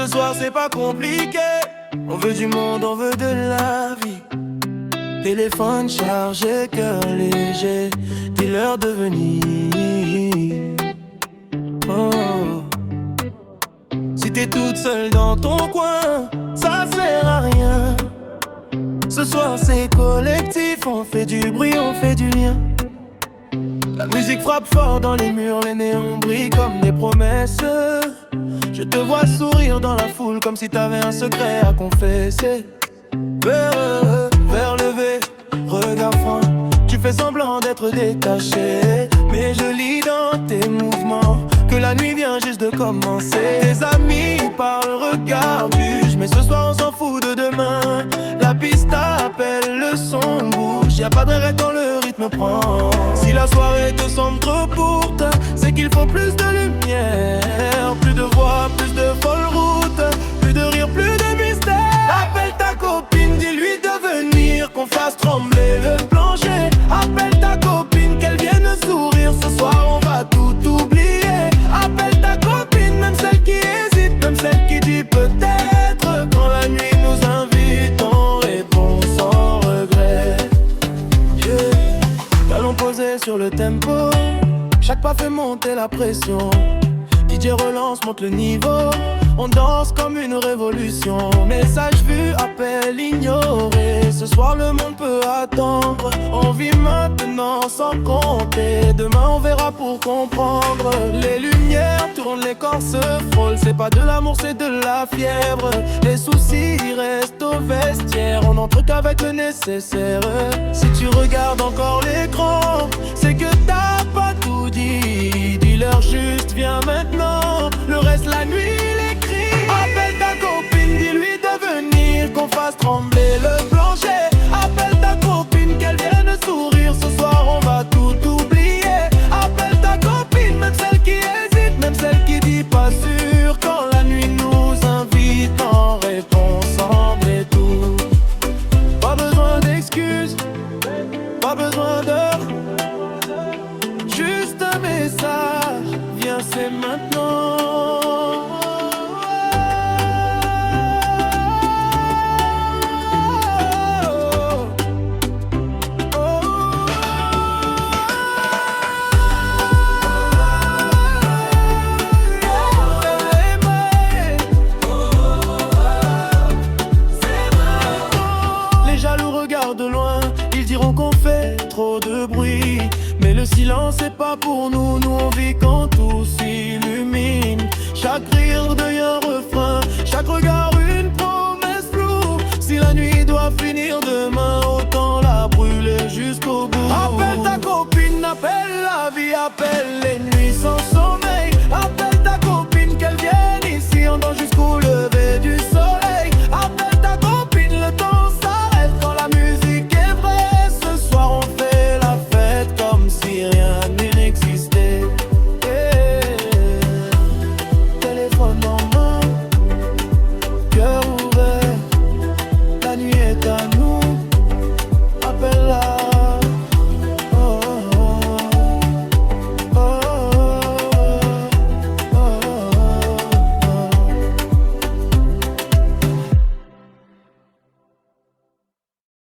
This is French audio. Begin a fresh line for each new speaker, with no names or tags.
Ce soir c'est pas compliqué. On veut du monde, on veut de la vie. Téléphone chargé, cœur léger, dis-leur de venir. Oh. Si t'es toute seule dans ton coin, ça sert à rien. Ce soir c'est collectif, on fait du bruit, on fait du lien. La musique frappe fort dans les murs, les néons brillent comme des promesses. Je te vois sourire dans la foule comme si t'avais un secret à confesser. Vers levé, regard franc, tu fais semblant d'être détaché. Mais je lis dans tes mouvements que la nuit vient juste de commencer. Tes amis parlent, regardent, bugent, mais ce soir on s'en fout de demain. La piste appelle, le son bouge, y'a pas de regret quand le rythme prend. Si la soirée te semble trop courte, c'est qu'il faut plus de lumière. Plus de voix, plus de folles routes, plus de rire, plus de mystère. Appelle ta copine, dis-lui de venir, qu'on fasse trembler le plancher. Appelle ta copine, qu'elle vienne sourire, ce soir on va tout oublier. Appelle ta copine, même celle qui hésite, même celle qui dit peut-être. Quand la nuit nous invite, on répond sans regret. Talons posés sur le tempo, chaque pas fait monter la pression. DJ relance, monte le niveau, on danse comme une révolution. Message vu, appel ignoré, ce soir le monde peut attendre. On vit maintenant sans compter, demain on verra pour comprendre. Les lumières tournent, les corps se frôlent, c'est pas de l'amour, c'est de la fièvre. Les soucis restent au vestiaire, on entre qu'avec le nécessaire. Si tu regardes encore l'écran, c'est que t'as pas tout dit. Dis-leur juste, viens maintenant, le reste la nuit il écrit. Appelle ta copine, dis-lui de venir, qu'on fasse trembler le plancher. Appelle ta copine, qu'elle vienne sourire, ce soir on va tout oublier. Appelle ta copine, même celle qui hésite, même celle qui dit pas sûr. Quand la nuit nous invite, en réponse semble et tout. Pas besoin d'excuses, pas besoin d'heures, juste un message, viens c'est maintenant. Les jaloux regardent de loin, ils diront qu'on fait trop de bruit. Mais le silence c'est pas pour nous, nous on vit quand tout s'illumine. Chaque rire devient un refrain, chaque regard une promesse floue. Si la nuit doit finir demain, autant la brûler jusqu'au bout. Appelle ta copine, appelle la vie, appelle